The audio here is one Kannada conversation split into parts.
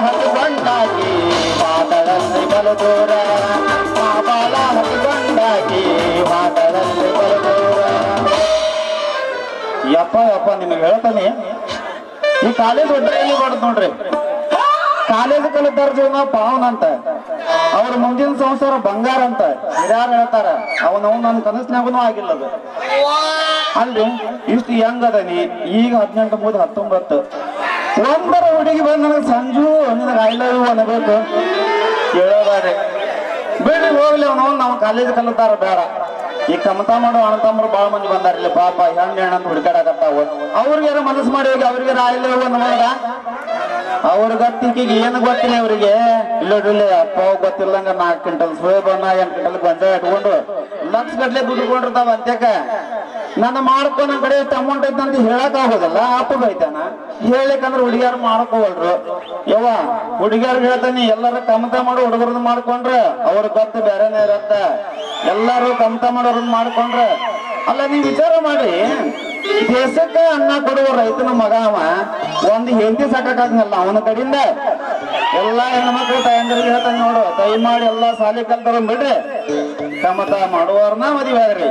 ಹತ್ತುಕೊಂಡಾಕಿ ಮಾತದಲ್ಲಿ ಬಲು ದೂರ ಬಾಲ ಹತ್ತುಕೊಂಡಾಕಿ ಮಾತದಲ್ಲಿ ಬಲು ದೂರ. ಯಪ್ಪ ಯಪ್ಪ ನಿಮಗೆ ಹೇಳ್ತಾನೆ ಈ ಕಾಲೇಜ್ ಒಡ್ಡ ಎಲ್ಲಿ ಬಡ್ದು ನೋಡ್ರಿ. ಕಾಲೇಜ್ ಕಲಿತಾರ ಜೀವನ ಪಾವನ್ ಅಂತ, ಅವ್ರ ಮುಂದಿನ ಸಂಸಾರ ಬಂಗಾರ ಅಂತ ಹಿರಿಯಾರು ಹೇಳ್ತಾರ. ಅವನವ್ ನನ್ನ ಕನಸಿನಾಗೂ ಆಗಿಲ್ಲದು ಅಲ್ರಿ. ಇಷ್ಟು ಹೆಂಗ್ ಅದನಿ ಈಗ 18 ಮುಗಿದು 19 ಒಂದರ ಹುಡುಗಿ ಬಂದ್ ನನಗೆ ಸಂಜು ನಿನಗೆ ಐ ಲವ್ ಯು ಅನ್ನಬೇಕು ಕೇಳೋದಾರೆ ಬಿಡಿ ಹೋಗ್ಲಿ. ಅವನವ್ ನಾವು ಕಾಲೇಜ್ ಕಲಿತಾರ ಬೇಡ. ಈ ಕಮತ ಮಾಡೋ ಅಣ್ಣತಮ್ಮರು ಬಾಳ ಮಂದಿ ಬಂದಾರ ಇಲ್ಲಿ ಪಾಪ ಹೆಣ್ಣು ಹೆಣ್ಣಂತ ಹುಡುಕಾಡಕತ್ತಾವ. ಅವ್ರಿಗಾರ ಮನಸ್ಸು ಮಾಡಿ ಹೋಗಿ ಅವ್ರಿಗಾರ ಐ ಲವ್ ಯು ಅನ್ನೋದ ಅವ್ರ ಗತ್ತಿಗೆ ಏನು ಗೊತ್ತಿಲ್ಲ ಅವ್ರಿಗೆ. ಇಲ್ಲೋಡ್ರಿಲ್ಲ ಅಪ್ಪ ಗೊತ್ತಿಲ್ಲಂಗ 4 ಕ್ವಿಂಟಲ್ ಸೋಯಬನ್ನ 8 ಕ್ವಿಂಟಲ್ ಗೊಂಜ ಇಟ್ಕೊಂಡು ಲಕ್ಷ ಗಟ್ಲೆ ದುಡ್ಡು ಕೊಂಡಿರ್ತಾವ ಅಂತ್ಯಕ. ನನ್ನ ಮಾಡ್ಕೊ ನನ್ನ ಕಡೆ ಎಷ್ಟು ಅಮೌಂಟ್ ಐತೆ ಅಂತ ಹೇಳಕ್ ಆಗೋದಲ್ಲ. ಅಪ್ಪ ಬೈತಾನ ಹೇಳಿಕಂದ್ರೆ ಹುಡುಗಿಯಾರು ಮಾಡ್ಕೋವಲ್ರು. ಯವ್ವ ಹುಡುಗಿಯಾರ್ಗೆ ಹೇಳ್ತಾನೆ ಎಲ್ಲಾರು ಕಮತ ಮಾಡೋ ಹುಡುಗರನ್ನ ಮಾಡ್ಕೊಂಡ್ರ ಅವ್ರ ಗತ್ತು ಬೇರೆನೇ ಇರತ್ತ. ಎಲ್ಲಾರು ಕಮತ ಮಾಡೋರನ್ನ ಮಾಡ್ಕೊಂಡ್ರ ಅಲ್ಲ. ನೀವ್ ವಿಚಾರ ಮಾಡ್ರಿ, ದೇಶಕ್ಕ ಅನ್ನ ಕೊಡುವ ರೈತನ ಮಗ ಅವ ಒಂದು ಹೆಂಡತಿ ಸಾಕಾಗಲ್ಲ ಅವನ ಕಡೆಯಿಂದ. ಎಲ್ಲಾ ಹೆಣ್ಮಕ್ಳು ತಾಯಂದ್ರಿಗೆ ಹೇಳ್ತಾನೆ ನೋಡು, ದಯಮಾಡಿ ಎಲ್ಲಾ ಸಾಲಿ ಕಲ್ತಾರ ಬಿಡ್ರಿ, ಕಮತ ಮಾಡುವವ್ರನ್ನ ಮದುವೆ ಆದ್ರಿ.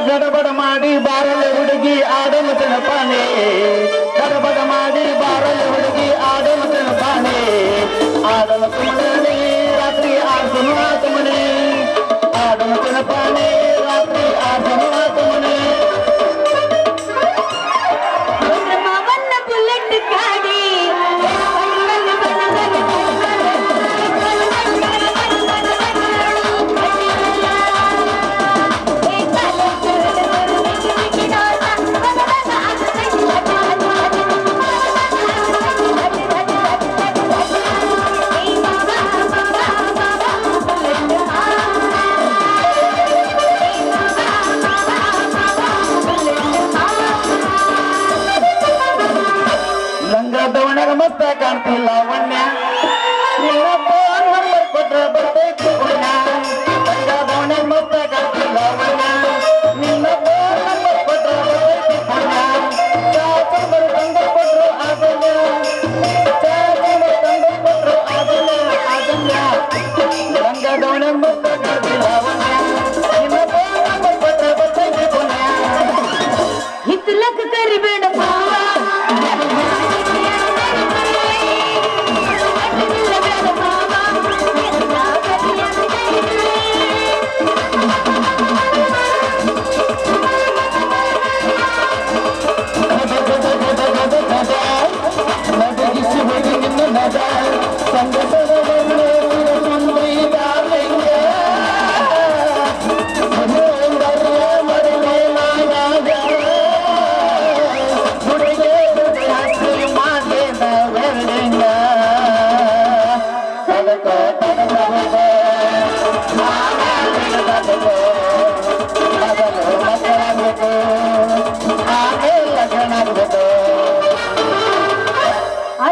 ಗಡಬಡ ಮಾಡಿ ಬಾರಲೆ ಹುಡುಗಿ ಆಡಲು ಜನಪಾನೆ, ಗಡಬಡ ಮಾಡಿ ಬಾರಲೆ ಹುಡುಗಿ ಆಡಲು ಜನಪಾನೆ, ಆಡಲು ಸುಮ್ಮನೆ ರಾತ್ರಿ ಆಸನು ಆತಮನೆ, ಆಡಲು ಜನಪಾನೆ ರಾತ್ರಿ ಆಸನು ಆತಮನೆ. ಮಸ್ತ ಕಾಣ್ತಿಲ್ಲ ಲಾವಣ್ಯ, ನಿನ್ನ ಫೋನ್ ನಂಬರ್ ಕೊಟ್ರೆ ಬರ್ತೈತಿ ಪುಣ್ಯ. ಗಂಗಾದವನ ಮಸ್ತ ಕಾಣ್ತಿಲ್ಲ ಲಾವಣ್ಯ, ನಿನ್ನ ಫೋನ್ ನಂಬರ್ ಕೊಟ್ರೆ ಬರ್ತೈತಿ ಪುಣ್ಯ. ಚಾಚಂಬರ್ ತಂದರ್ ಕೊಟ್ರು ಆಗಲ್ಯ, ಚಾಚಂಬರ್ ತಂದರ್ ಕೊಟ್ರು ಆಗಲ್ಯ ಆಗಲ್ಯ. ಗಂಗಾದವನ ಮಸ್ತ ಕಾಣ್ತಿಲ್ಲ ಲಾವಣ್ಯ, ನಿನ್ನ ಫೋನ್ ನಂಬರ್ ಕೊಟ್ರೆ ಬರ್ತೈತಿ ಪುಣ್ಯ. ಹಿತ್ತಲಕ್ಕ ಕರಿಬೇಡ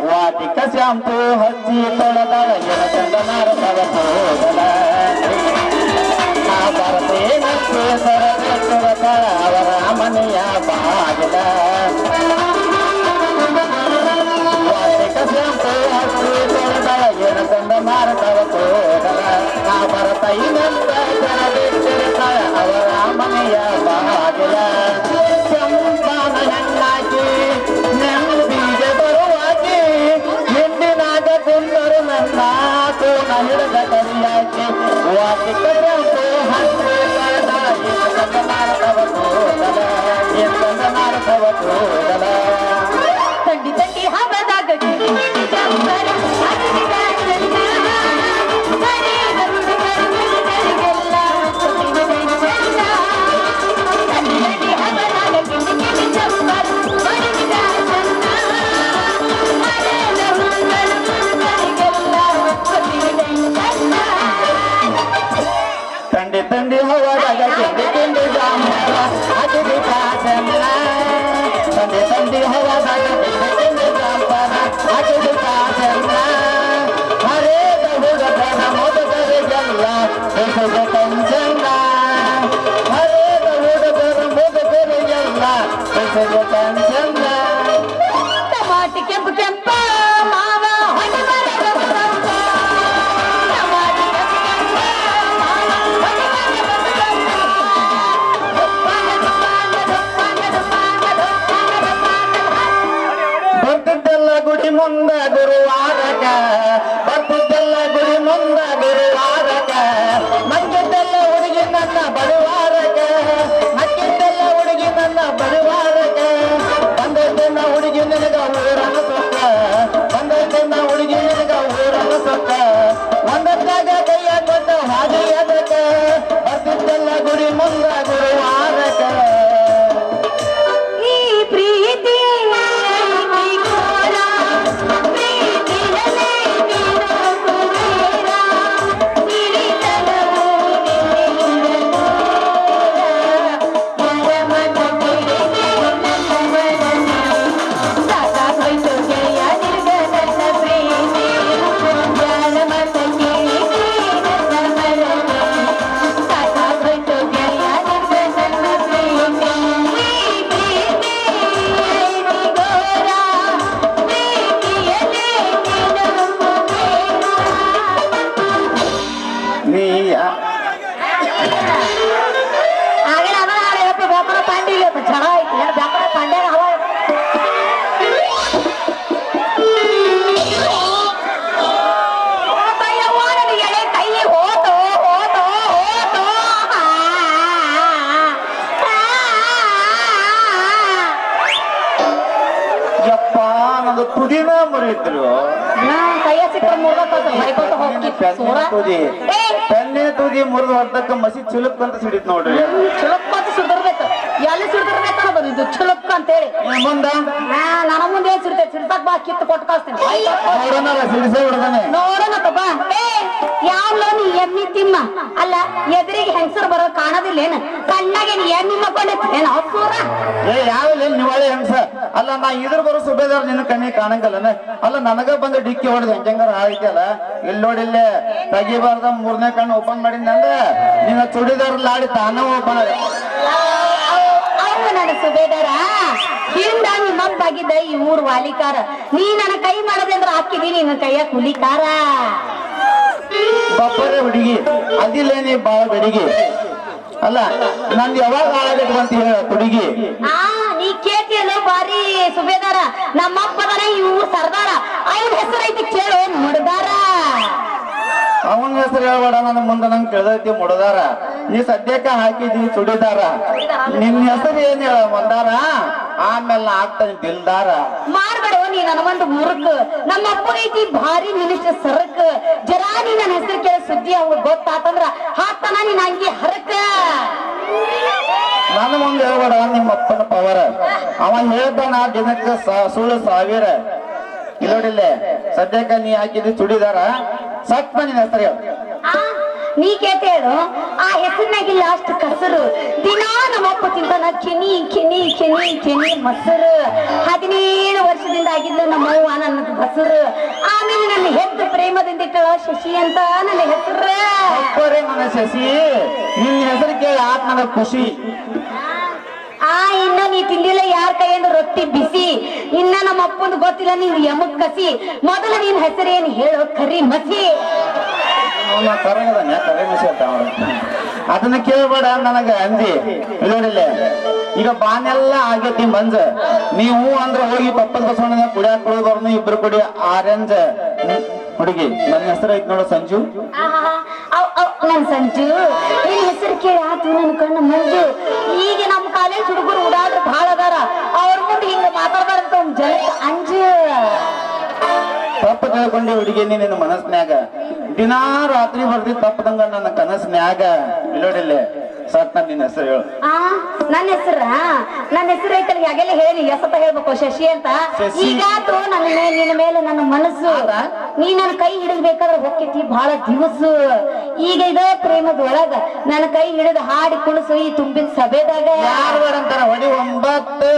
ವಾಟಿಕ ಶಾಂಪು ಹಚ್ಚಿ ತೊಳೆದಳ ಚಂದನಾರ ಹೋಗಲ ಬರ್ತೇನಂತೆ ಸರಳ ಅವರ ಮನೆಯ ಬಾಗಿಲ. ವಾಟಿಕ ಶಾಂಪು ಹಚ್ಚಿ ತೊಳೆದಳ ಚಂದನಾರ ಹೋಗಲ ಬರ್ತೈನಂತ ಬಿಟ್ಟಿರ್ತಾಳ ಅವರ ಮನೆಯ ಬಾಗಿಲ. ಚಂಪಾನ ಹೆಣ್ಣಾಕಿ ನೆಮ್ಮದಿಗೆ ಬರುವಾಗಿ ಹಿಂದಿನಾಗ ಕುಂದರು ನನ್ನ ಕೋಣ ಹಿಡಿದ ಕರಿಯಾಕಿ. ವಾಟಿಕ ಶಾಂಪು ಹಚ್ಚಿ ತೊಳೆದಳ ಚಂದನಾರ ಹೋಗಲ ಹೋಗಲ. ತಂಡಿ ತಂಡಿ ಹಬ್ಬದಾಗ ತಂಡಿ ತಂಡಿ ಹವದಾಗ ತಿಂಡಿ ತಿಂಡಿ ಜಾಂಬರ ಅತಿಥಿ ಕಾಸನ್ನ. ತಂಡಿ ತಂಡಿ ಹವದಾಗ ತಿಂಡಿ ತಿಂಡಿ ಜಾಂಬರ ಅತಿಥಿ ಬರುವಾರಕ ಬಂದೈತೆ ನಾ ಹುಡುಗಿ ನಿನಗ ಊರನ ಸೊಕ್ಕ ಬಂದೈತೆ ನಾ ಹುಡುಗಿ ನಿನಗ ಊರನ ಸೊಕ್ಕ ಒಂದತ್ತಾಗ ಕೈಯ ಕೊಟ್ಟ ಹಾಗೆ ಅದಕ್ಕ ಬರ್ತಿದ್ದಲ್ಲ ಗುಡಿ ಮುಂದ ಗುರುವಾರಕ ಈ ಪ್ರೀತಿ ಘೋರ, ಪ್ರೀತಿಯಲೇ ನೀನು ಕುಬೇರ, ಸಿರಿತನವು ನಿನ್ನಿಂದ ದೂರ, ಮನ ತಿಳಿದೆ ನನ್ನ ಮನಸ್ಸು. ಸಾಕಾಗೋಯ್ತು ಗೆಳೆಯ ನಿನಗ ನನ್ನ ಪ್ರೀತಿ, ಜಾಣ ಮಾತ ಕೇಳಿದೆ ನನ್ನ ಮನಸ್ಸು. ಸಾಕಾಗೋಯ್ತು ಗೆಳೆಯ ನಿನಗ ನನ್ನ ಪ್ರೀತಿ, ಈ ಪ್ರೀತಿ ಘೋರ, ಪ್ರೀತಿಯಲೇ ನೀನು ಕುಬೇರ. ನೀ ಆಗಿನ ಅದನ್ನ ಹೇಳಪ್ಪ ವ್ಯಾಪಾರ ಪಾಂಡೆ ಇಲ್ಲ ಜನ ಐತಿ ಏನು ವ್ಯಾಪಾರ ಪಾಂಡೆ ಹವ ಹೋತಯ್ಯವ್ವ ನನ್ನ ಎಳೆ ಕೈ ಹೋತು ಹೋತು ಹೋತು ಯಪ್ಪ ನಂದು ತುದಿನ ಮುರಿದ್ರು ಕೈಯ ಸಿಕ್ಕ ಮುರ್ದತ್ತ ಬೈಕೋತ ಹೋಗಿ ಸೂರ ತುದಿ ಏ ಪೆನ್ನಿನ ತುದಿ ಮುರಿದು ಹೊಡ್ದಕ್ಕ ಮಸಿ ಚುಲುಕ್ ಅಂತ ಸಿಡಿತ್ ನೋಡ್ರಿ ಚುಲುಕ್ ಅಂತ ಸುಡ್ದಿರ್ಬೇಕು ಎಲ್ಲಿ ಸುಡ್ದಿರ್ಬೇಕು ಅನ್ನೋದು ಇದು ಚುಲುಕ್ ಅಂತೇಳಿ ಮುಂದ ನನ್ನ ಮುಂದೆ ಏನ್ ಸಿಡ್ತೈತೆ ಸಿಡ್ಸಕ್ ಬಾ ಕಿತ್ತು ಕೊಟ್ಟು ಕಳಿಸ್ತೀನಿ ನೋಡೋಣಲ್ಲ ಸಿಡಿಸೇ ಬಿಡ್ದಾನೆ ನೋಡೋಣ ಬಾ ಏ ಯಾವ್ಲೋ ನೀ ಎಮ್ಮಿ ತಿಮ್ಮ ಅಲ್ಲ ಎದುರಿಗೆ ಹೆಂಗಸರು ಬರೋ ಕಾಣೋದಿಲ್ಲ ಏನು ಕಣ್ಣಾಗೆ ನೀ ಎಮ್ಮಿ ಮಕ್ಕೊಂಡೈತಿ ಏನ್ ಹಸೂರ ಏ ಯಾವಿಲ್ಲ ನಿವಾಳೆ ಹೆಂಗ್ಸ ಅಲ್ಲ ನಾ ಇದ್ರ ಬರೋ ಸುಬೇದಾರ ನಿನ್ನ ಕಣ್ಣಿಗೆ ಕಾಣಂಗಲ್ಲನ ಅಲ್ಲ ನನಗ ಬಂದು ಡಿಕ್ಕಿ ಹೊಡೆದು ಹೆಂಗಾರ ಆಯ್ತಲ್ಲ ಇಲ್ಲಿ ನೋಡಿಲ್ಲೇ ತೆಗಿಬಾರ್ದ ಮೂರನೇ ಕಣ್ಣು ಓಪನ್ ಮಾಡಿದ್ನಂದ ನಿನ್ನ ಚುಡಿದಾರ ಲಾಡಿ ತಾನ ಓಪನ್ ಅವು ನನ್ನ ಸುಬೇದಾರ ಹಿಂದ ನಿಮ್ಮಪ್ಪಾಗಿದ್ದ ಈ ಊರ್ ವಾಲಿಕಾರ ನೀ ನನ್ನ ಕೈ ಮಾಡದೆ ಅಂದ್ರೆ ಹಾಕಿದಿ ನಿನ್ನ ಕೈಯ ಕುಲಿಕಾರ ಬಪ್ಪರೆ ಹುಡುಗಿ ಅದಿಲ್ಲೇನಿ ಬಾಳ ಬೆಡಿಗಿ ಅಲ್ಲ ನಂದು ಯಾವಾಗ ಹಾಳಾಗಬೇಕು ಅಂತ ಹೇಳ ಹುಡುಗಿ ಆ ನೀ ಕೇಳ್ತಿಯಲ್ಲ ಬಾರಿ ಸುಬೇದಾರ ನಮ್ಮಪ್ಪದನ ಈ ಊರ್ ಸರ್ದಾರ ಅವನ ಹೆಸರೈತಿ ಕೇಳು ಮುಡ್ದಾರ ಅವನ ಹೆಸರು ಹೇಳ್ಬೇಡ ನನ್ನ ಮುಂದೆ ನಂಗೆ ಕೇಳ್ದೈತಿ ಮುಡದಾರ ನೀ ಸದ್ಯಕ್ಕೆ ಹಾಕಿದಿ ಚುಡಿದಾರ ನಿನ್ನ ಹೆಸರು ಏನ್ ಹೇಳ ಮಂದಾರ ಆಮೇಲೆ ನಾ ಆಗ್ತಾನೆ ದಿಲ್ದಾರ ಮಾಡ್ಬೇಡ ನೀ ನನ್ನ ಒಂದು ಮುರುಕ್ ನಮ್ಮ ಅಪ್ಪಗೈತಿ ಭಾರಿ ನಿಮಿಷ ಸರಕ್ ಜರಾ ನೀ ನನ್ನ ಹೆಸರು ಕೇಳ ಸುದ್ದಿ ಅವ್ಗ ಗೊತ್ತಾತಂದ್ರ ಹಾಕ್ತಾನ ನೀನ್ ಹಂಗಿ ಹರಕ ನನ್ನ ಮುಂದೆ ಹೇಳ್ಬೇಡ ನಿಮ್ಮ ಅಪ್ಪನ ಪವರ್ ಅವ ಹೇಳ್ತಾನ ದಿನಕ್ಕೆ ಸುಳ್ಳು 1000 ಇಲ್ಲೋಡಿಲ್ಲೇ ಸದ್ಯಕ್ಕೆ ನೀ ಹಾಕಿದಿ ಚುಡಿದಾರ ಸತ್ಮ ನಿನ್ನ ಹೆಸರು ಹೇಳು ಆ ನೀ ಕೇಳು ಆ ಹೆಸರಿನಾಗಿಲ್ಲ ಅಷ್ಟು ಕಸರು ದಿನಾ ನಮ್ಮಪ್ಪ ತಿಂತಾನ ಕೆನಿ ಕೆನಿ ಕೆನಿ ಕೆನಿ ಮೊಸರು 17 ವರ್ಷದಿಂದ ಆಗಿದ್ಲು ನಮ್ಮವ್ವ ನನ್ನ ಬಸರು ಆಮೇಲೆ ನನ್ನ ಹೆತ್ತು ಪ್ರೇಮದಿಂದ ಇಟ್ಟಳ ಶಶಿ ಅಂತ ನನ್ನ ಹೆಸರು ಅಪ್ಪರೇ ನನ್ನ ಶಶಿ ನಿನ್ನ ಹೆಸರು ಕೇಳಿ ಆತ್ ನನಗೆ ಖುಷಿ ಆ ಇನ್ನ ನೀ ತಿಂದಿಲ್ಲ ಯಾರ ಕೈಯಿಂದ ರೊಟ್ಟಿ ಬಿಸಿ ಇನ್ನ ನಮ್ಮ ಅಪ್ಪಂದು ಗೊತ್ತಿಲ್ಲ ನೀನ್ ಯಮಕ್ ಕಸಿ ಮೊದಲು ನಿನ್ ಹೆಸರೇನು ಹೇಳು ಕರಿ ಮಸಿ ಕರೆ ಮಸಿ ಅಂತ ಅದನ್ನ ಕೇಳ್ಬೇಡ ನನಗ ಅಂದಿ ನೋಡಿಲ್ಲ ಈಗ ಬಾನೆಲ್ಲ ಆಗೈತಿ ಮಂಜ ನೀವು ಅಂದ್ರೆ ಹೋಗಿ ಪಪ್ಪದ ಬಸವಣ್ಣ ಕುಡಿಯಾಕ ಕೊಡೋದವ್ರನ್ನ ಇಬ್ರು ಕುಡಿ ಆರೆಂಜ್ ಹುಡುಗಿ ನನ್ನ ಹೆಸರು ಐತ್ ನೋಡು ಸಂಜು ನನ್ ಸಂಜು ನಿನ್ ಹೆಸರು ಕೇಳಿ ಆತು ನನ್ ಕಣ್ಣು ಮಂಜು ಈಗ ನಮ್ ಕಾಲೇಜ್ ಹುಡುಗರು ಓಡಾಡ್ರು ಬಹಳ ಅದಾರ ಅವ್ರ ಮುಂದೆ ಹಿಂಗ ಮಾತಾಡ್ಬಾರಂತ ಒಂದ್ ಜನಕ್ಕೆ ಅಂಜು ತಪ್ಪು ತಿಳ್ಕೊಂಡಿ ಹುಡುಗಿ ನಿನ್ನ ಮನಸ್ನ್ಯಾಗ ದಿನಾ ರಾತ್ರಿ ಬರ್ದಿ ತಪ್ಪದಂಗ ನನ್ನ ಕನಸ್ನ್ಯಾಗ ಇಲ್ಲೋಡಿಲ್ಲೇ ಸತ್ ನಿನ್ನ ಹೆಸರು ಹೇಳು ಆ ನನ್ನ ಹೆಸರು ಐತಲ್ಲ ಯಾಗೆಲ್ಲ ಹೇಳಿ ಎಸತ ಹೇಳ್ಬೇಕು ಶಶಿ ಅಂತ ಈಗಾತು ನಿನ್ನ ಮೇಲೆ ನನ್ನ ಮನಸ್ಸು ನೀ ನನ್ನ ಕೈ ಹಿಡಿದ್ಬೇಕಾದ್ರೆ ಹೋಗ್ತೈತಿ ಬಹಳ ದಿವಸ ಈಗ ಇದೇ ಪ್ರೇಮದೊಳಗ ನನ್ನ ಕೈ ಹಿಡಿದು ಹಾಡಿ ಕುಣಿಸು ಈ ತುಂಬಿದ ಸಭೆದಾಗ ಯಾರು ಅಂತಾರ ಹೊಡಿ 9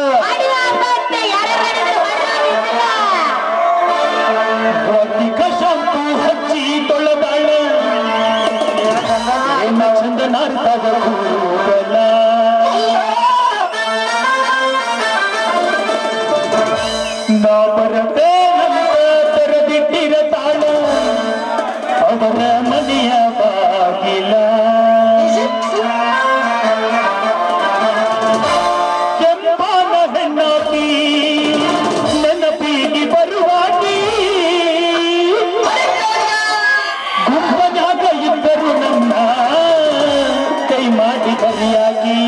ಶಾಂಪು ಹಚ್ಚಿ ತೊಳೆದಾಳ ಚಂದ ನಾರ್ತಾಗ ಕೂದಲ ನಾ ಬರತೆ ತೆರೆದಿಟ್ಟಿರ ತಾಳ ಅವರ ಮನೆಯ ಬಾಗಿಲ ಕೆಂಪಾನ ಹೆಣ್ಣಾಕಿ ನೆನಪಿಗೆ ಬರುವಾಗಿ ಗುಂಪನಾಗ ಇದ್ದರು ನನ್ನ ಕೈ ಮಾಡಿ ಬರಿಯಾಗಿ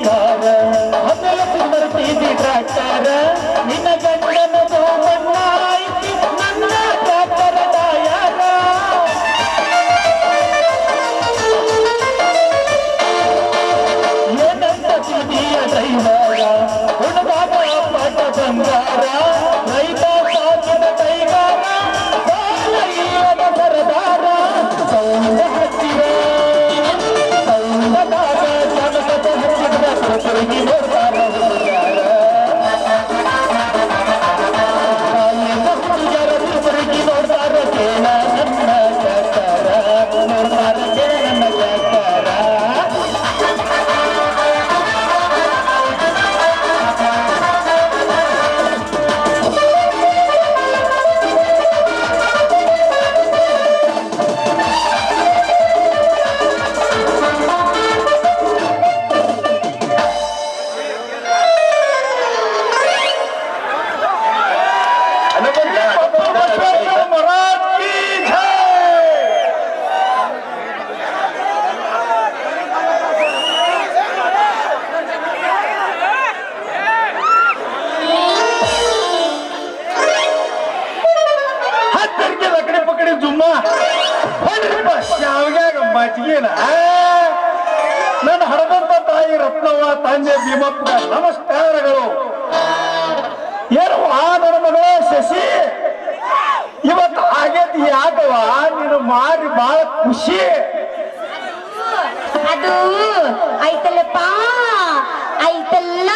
ಕಾರ ಮೊದಲ ಬರ್ತಿದ್ದಿ ಟ್ರ್ಯಾಕ್ಟರ ನಿನ್ನ ಗಂಡನದು ಬಣ್ಣ ಐತಿ ನನ್ನ ಟ್ರ್ಯಾಕ್ಟರ್ ಟಯರ ಏನಂತ ತಿದ್ದಿಯ ಡ್ರೈವರ ಹುಡುಗಾಗ ಪಟ ಬಂಗಾರ ರೈತ ಸಾಕಿದ ಕೈಗಾರ ಸಾಲ ಇಲ್ಲದ ಸರದಾರ ಸೌಂದ ಹತ್ತಿರ ಸೌಂದದಾಗ ಜನಪದ ಹಚ್ಚಿದ ಪ್ರಕೃತಿ ನೋಡ್ತಾರ ಹುಡುಗಾರ ಹುಡುಗಿ ನೋಡ್ತಾರ ಕೇಳ ನನ್ನ ಚಾಕಾರ ನೋಡ್ತಾರ ಕೇಳ ನನ್ನ ಚಾಕಾರ ಮಜ್ಜಿಗೆನ ನನ್ನ ಹಡದಂತ ತಾಯಿ ರತ್ನವ್ವ ತಂದೆ ಭೀಮಪ್ಪ ನಮಸ್ಕಾರಗಳು ಏನು ನನ್ನ ಮಗಳ ಶಶಿ ಇವತ್ತು ಆಗೇತಿ ಯಾಕವ ನೀನು ಮಾಡಿ ಬಹಳ ಖುಷಿ ಅದು ಐತಲ್ಲಪ್ಪ ಐತಲ್ಲ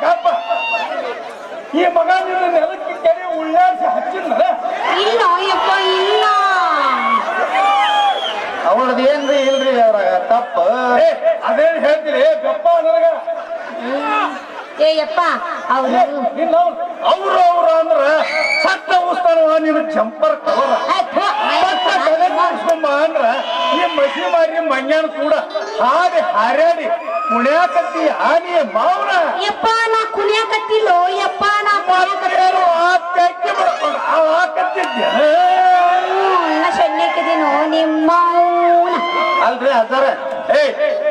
ಗಪ್ಪ ಈ ಮಗ ನಿನ್ನ ನೆಲಕ್ಕೆ ಕೆರೆ ಉಳ್ಳಾಡಿಸಿ ಹಚ್ಚಿಲ್ಲ ಇಲ್ಲ ಯಪ್ಪ ಇಲ್ಲ ಅವಳದ ಏನ್ರಿ ಇಲ್ರಿ ಅವ್ರಾಗ ತಪ್ಪ ಅದೇನ್ ಹೇಳ್ತೀರಿ ಗಪ್ಪ ನನಗ ಏ ಯಪ್ಪ ಅವರು ಅವ್ರು ಅವ್ರ ಅಂದ್ರ ಸತ್ತ ಉಸ್ತಾನವ ನೀನು ಜಂಪರ್ ಕವರ ಅಂದ್ರ ಈ ಮಸಿ ಮಾರಿ ಮಂಗ್ಯಾನ ಕೂಡ ಹಾಗೆ ಹಾರ್ಯಾಡಿ ಕುಣ್ಯಾಕತ್ತಿ ಆನಿ ಮಾವನ ಯಪ್ಪ ನಾ ಕುಣಿಯಾಕತ್ತಿಲ್ಲೋ ಯಪ್ಪ ನಾ ತೆಗ್ಗಿ ಬಿಡ್ಕೊಂಡು ಹಾಕತ್ತಿದ್ದೆ ಸಣ್ಣಕ್ಕಿದೀನೋ ನಿಮ್ಮ ಅಲ್ರಿ ಅದಾರ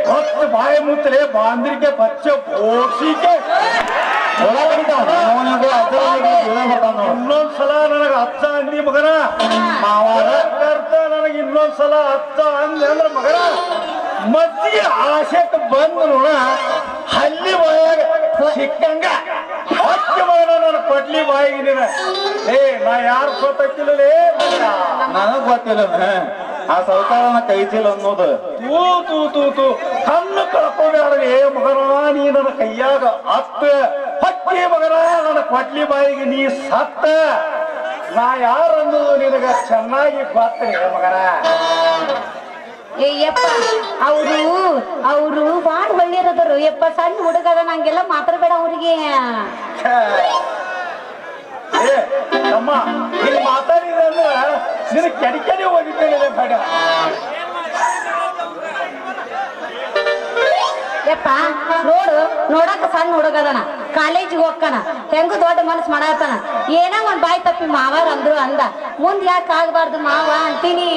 ಹೊತ್ತು ಬಾಯಿ ಮುತ್ತಲೆ ಬಾಂದ್ರಿಕೆ ಬಚ್ಚ ಬೋಡ್ಸಿಕೆ ಇನ್ನೊಂದ್ಸಲ ನನಗ ಅಚ್ಚ ಅಂದಿ ಮಗನ ಮಾವಾರ ಕರ್ತ ನನಗ ಇನ್ನೊಂದ್ಸಲ ಅಚ್ಚ ಅಂದಿ ಅಂದ್ರ ಮಗನ ಮಜ್ಜಿಗೆ ಆಶೆಕ್ ಬಂದ್ ನೋಡ ಹಲ್ಲಿ ಬಾಯಾಗ ಸಿಕ್ಕಂಗ ಹಚ್ಚ ಮಗನ ನನ್ನ ಕೊಡ್ಲಿ ಬಾಯಿಗೆ ನೀನ ನಾ ಯಾರು ಗೊತ್ತಿಲ್ಲಲೇ ನನಗ್ ಗೊತ್ತಿಲ್ಲ ಆ ಸೌಕಾರನ ಕೈ ಚೀಲ ಅನ್ನೋದು ತೂ ತೂ ತೂ ಕಣ್ಣು ಕಳ್ಕೊಂಡ್ರಿ ಮಗನ ನೀ ನನ್ನ ಕೈಯಾಗ ಅತ್ತ ಹಕ್ಕಿ ಮಗನ ನನ್ನ ಕೊಡ್ಲಿ ಬಾಯಿಗೆ ನೀ ಸತ್ತ ನಾ ಯಾರು ಅನ್ನೋದು ನಿನಗ ಚೆನ್ನಾಗಿ ಗೊತ್ತರಿ ಮಗನ ಯಪ್ಪ ಅವರು ಬಾಳ್ ಒಳ್ಳೆಯರದರು ಯಪ್ಪ ಸಣ್ಣ ಹುಡುಗದ ನಂಗೆಲ್ಲ ಮಾತಾಡ್ಬೇಡ ಅವ್ರಿಗೆ ಅಮ್ಮ ನೀನು ಮಾತಾಡಿದ ಅಂದ್ರ ನಿನ್ನ ಕೆಡಿಕೆಡಿ ಹೋಗಿದ್ದೇನೆ ಬೇಡ ಯಪ್ಪ ನೋಡಕ ಸಣ್ಣ ಹುಡುಗದನ ಕಾಲೇಜಿಗೆ ಹೋಗ್ಕನ ಹೆಂಗು ದೊಡ್ಡ ಮನಸ್ಸು ಮಾಡಾತಾನ ಏನೋ ಒಂದ್ ಬಾಯಿ ತಪ್ಪಿ ಮಾವಾರ ಅಂದ್ರು ಅಂದ ಮುಂದ್ ಯಾಕೆ ಆಗ್ಬಾರ್ದು ಮಾವ ಅಂತೀನಿ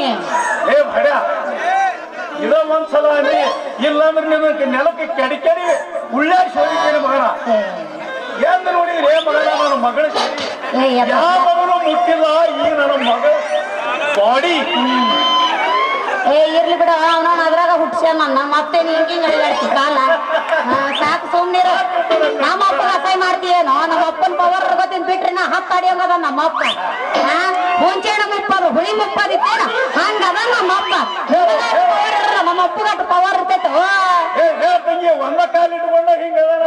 ಬೇಡ ಇದ ಒಂದ್ಸಲ ಅಂದಿ ಇಲ್ಲಾಂದ್ರೆ ನಿನ್ನ ನೆಲಕ್ಕೆ ಕೆಡಿಕೆಡಿ ಉಳ್ಳಾಡಿ ಹೋಗಿದ್ದೇನೆ ಮಗನ ಎಂದು ನೋಡಿದ್ರೆ ಮಗನ ನನ್ನ ಮಗಳ ಯಾವ ಮಗನು ಮುಟ್ಟಿಲ್ಲ ಈಗ ನನ್ನ ಮಗಳ ಬಾಡಿ ಇರ್ಲಿ ಬಿಡ ಅವನ ಅದ್ರಾಗ ಹುಟ್ಸ್ಯ ನನ್ನ ಮತ್ತೆ ಹಿಂಗಿಂಗ್ ಅಡಿಗಾಡ್ತಿ ಕಾಲ ಸಾಕು ಸುಮ್ನಿರು ನಮ್ಮ ಅಪ್ಪನ ಅಸಹ್ಯ ಮಾಡ್ತೀಯೇನೋ ನಮ್ಮ ಅಪ್ಪನ ಪವರ್ ಗೊತ್ತಿನ ಬಿಟ್ರಿ ನಾ ಹತ್ತು ಅಡಿಯಂಗದ ನಮ್ಮ ಅಪ್ಪ ಹುಂಚೆಣ ಮುಪ್ಪದು ಹುಳಿ ಮುಪ್ಪದಿತ್ತೇನ ಹಂಗದ ನಮ್ಮ ಅಪ್ಪ ನಮ್ಮ ಅಪ್ಪಗಟ್ಟು ಪವರ್ ಇರ್ತೈತೆ ತಂಗಿ ಒಂದ ಕಾಲಿಟ್ಕೊಂಡ ಹಿಂಗದ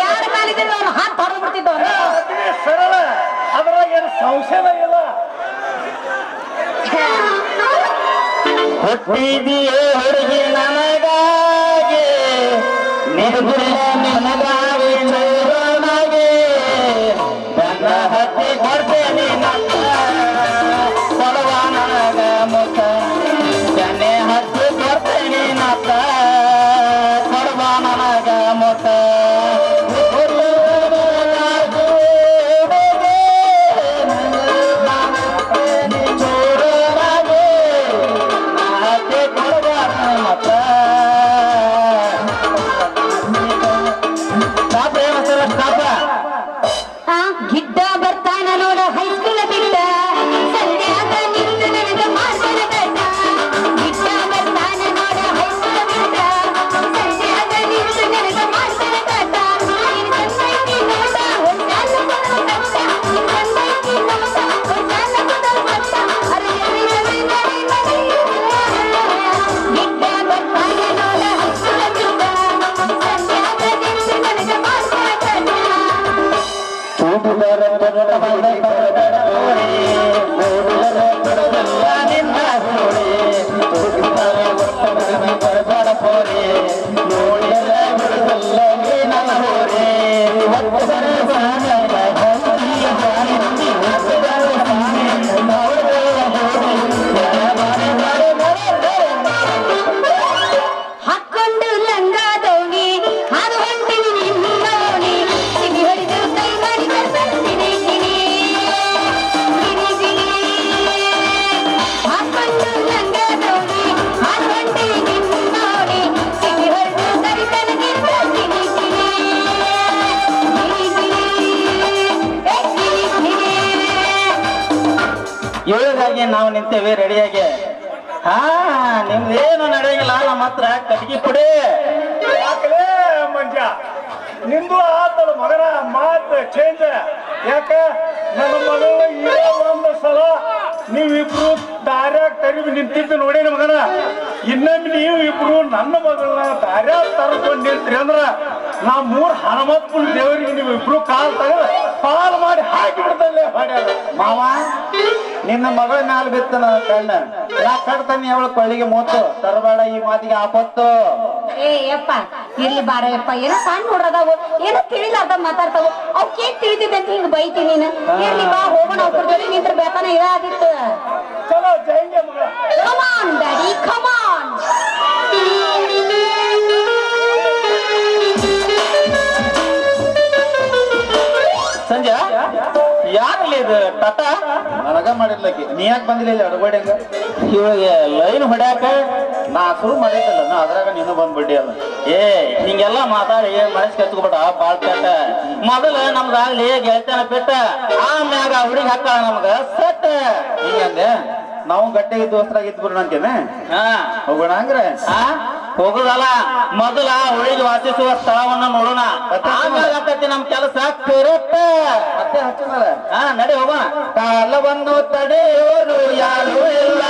ಯಾರ ಕಾಲಿದ್ದ ಅವ್ನು ಹತ್ತು ಹೊಡೆದು ಬಿಡ್ತಿದ್ದವ ಸರಳ ಅದ್ರಾಗ ಏನು ಸಂಶಯ ಇಲ್ಲ ಹುಟ್ಟಿದೆಯೇ ಹುಡುಗಿ ನನಗಾಗಿ ನಿರ್ಗುಣ ನನಗಾಗಿ ಚೌರನಾಗೆ ನನ್ನ ಹತ್ತಿ ಕೊಡ್ತೇನೆ ಕೊಡುವ ನನಗ ಮುತ್ತ ಜನೆ ಹತ್ತಿ ಕೊಡ್ತೇನೆ ನತ್ತ ಕೊಡುವ ನನಗ ಮುತ್ತ ನಾವು ನಿಂತೇವೆ ರೆಡಿಯಾಗಿ. ಹಾ ನಿಮ್ದೇನು ನಡೆಯಂಗಿಲ್ಲ, ನಮ್ಮ ಹತ್ರ ಕಟ್ಗಿ ಪುಡಿ. ಯಾಕಲೇ ಮಂಜ ನಿಂದು ಆತದ ಮಗನ ಮಾತು ಚೇಂಜ್. ಯಾಕ ನನ್ನ ಮಗಳ ಇದೇ ಒಂದು ಸಲ ನೀವಿಬ್ರು ದಾರ್ಯಾಗ ತರಿವಿ ನಿಂತಿದ್ದು ನೋಡೇನಿ ಮಗನ. ಇನ್ನೊಮ್ಮೆ ನೀವು ಇಬ್ರು ನನ್ನ ಮಗಳನ್ನ ದಾರ್ಯಾಗ ತರ್ಕೊಂಡು ನಿಂತ್ರಿ ಅಂದ್ರ ನಾ 3 ಹನುಮಪ್ಪನ ದೇವರಿಗೆ ನೀವು ಇಬ್ರು ಕಾಲ್ ತಗದ ಪಾಲ್ ಮಾಡಿ ಹಾಕಿ ಬಿಡ್ತಲ್ಲೇ ಮಾಡ್ಯಾರ. ಮಾವ ನಿನ್ನ ಮಗಳ ಮ್ಯಾಲ ಬಿತ್ತನ ಕಣ್ಣ, ನಾ ಕಡ್ತಾನೆ ಅವಳ ಕೊಳ್ಳಿಗೆ ಮೂತು ತರಬೇಡ, ಈ ಮಾತಿಗೆ ಆಪತ್ತು. ಏ ಯಪ್ಪ ಇರ್ಲಿ ಬಾರ ಯಪ್ಪ, ಏನೋ ಸಣ್ಣ ಹುಡ್ರದಾವು, ಏನೋ ತಿಳಿಲಾರ್ದ ಮಾತಾಡ್ತಾವು, ಅವಕ್ಕೆ ತಿಳಿದಿದ್ದೆ ಅಂತ ಹಿಂಗ್ ಬೈತೀನಿ ನೀನು. ಇರ್ಲಿ ಬಾ ಹೋಗೋಣ, ಅವ್ರ ಜೊತೆ ನಿಂತ್ರ ಬೇತಾನ ಇರಾದಿತ್ತು. ಚಲೋ ಜೈಂಗೆ ಮಗ. Come on, Daddy, come on. ಸಂಜೆ ಯಾರಲ್ಲಿ ಇದು ಟಾಟಾ? ನನಗ ಮಾಡಿರ್ಲಕ್ಕಿ, ನೀ ಯಾಕೆ ಬಂದಿಲ್ಲ ಇಲ್ಲಿ ಅಡಗೋಡ್ಯಂಗ? ಇವಳಿಗೆ ಲೈನ್ ಹೊಡ್ಯಾಕ ನಾ ಶುರು ಮಾಡಿದ್ದಲ್ಲ, ನಾ ಅದ್ರಾಗ ನೀನು ಬಂದ್ಬಿಟ್ಟಿ ಅಲ್ಲ. ಏ ಹಿಂಗೆಲ್ಲ ಮಾತಾಡಿ ಮನಸ್ಸು ಕೆತ್ಕೊಬಿಟ್ಟ ಬಾಳ್ ಕೆಟ್ಟ. ಮೊದಲ ನಮ್ದು ಅಲ್ಲಿ ಗೆಳತನ ಬಿಟ್ಟ, ಆಮ್ಯಾಗ ಹುಡುಗಿ ಹಾಕಾಳ ನಮ್ಗ ಸೆಟ್. ಹಿಂಗಂದೆ ನಾವು ಗಟ್ಟಿಗೆ ದೋಸ್ತರಾಗಿ ಇದ್ಬಿಡೋಣ ಅಂತೇನೆ. ಹೋಗೋಣ ಹಂಗ್ರೆ ಹೋಗುದಲ್ಲ, ಮೊದಲ ಹುಡುಗಿ ವಾಸಿಸುವ ಸ್ಥಳವನ್ನ ನೋಡೋಣ, ಆಮ್ಯಾಗ ಆಗ್ತೈತಿ ನಮ್ ಕೆಲಸ ಕರೆಕ್ಟ್. ಮತ್ತೆ ಹಚ್ಚನಲ್ಲ, ನಡಿ ಹೋಗೋಣ. ಕಾಲವನ್ನು ತಡೆಯೋರು ಯಾರು ಇಲ್ಲ,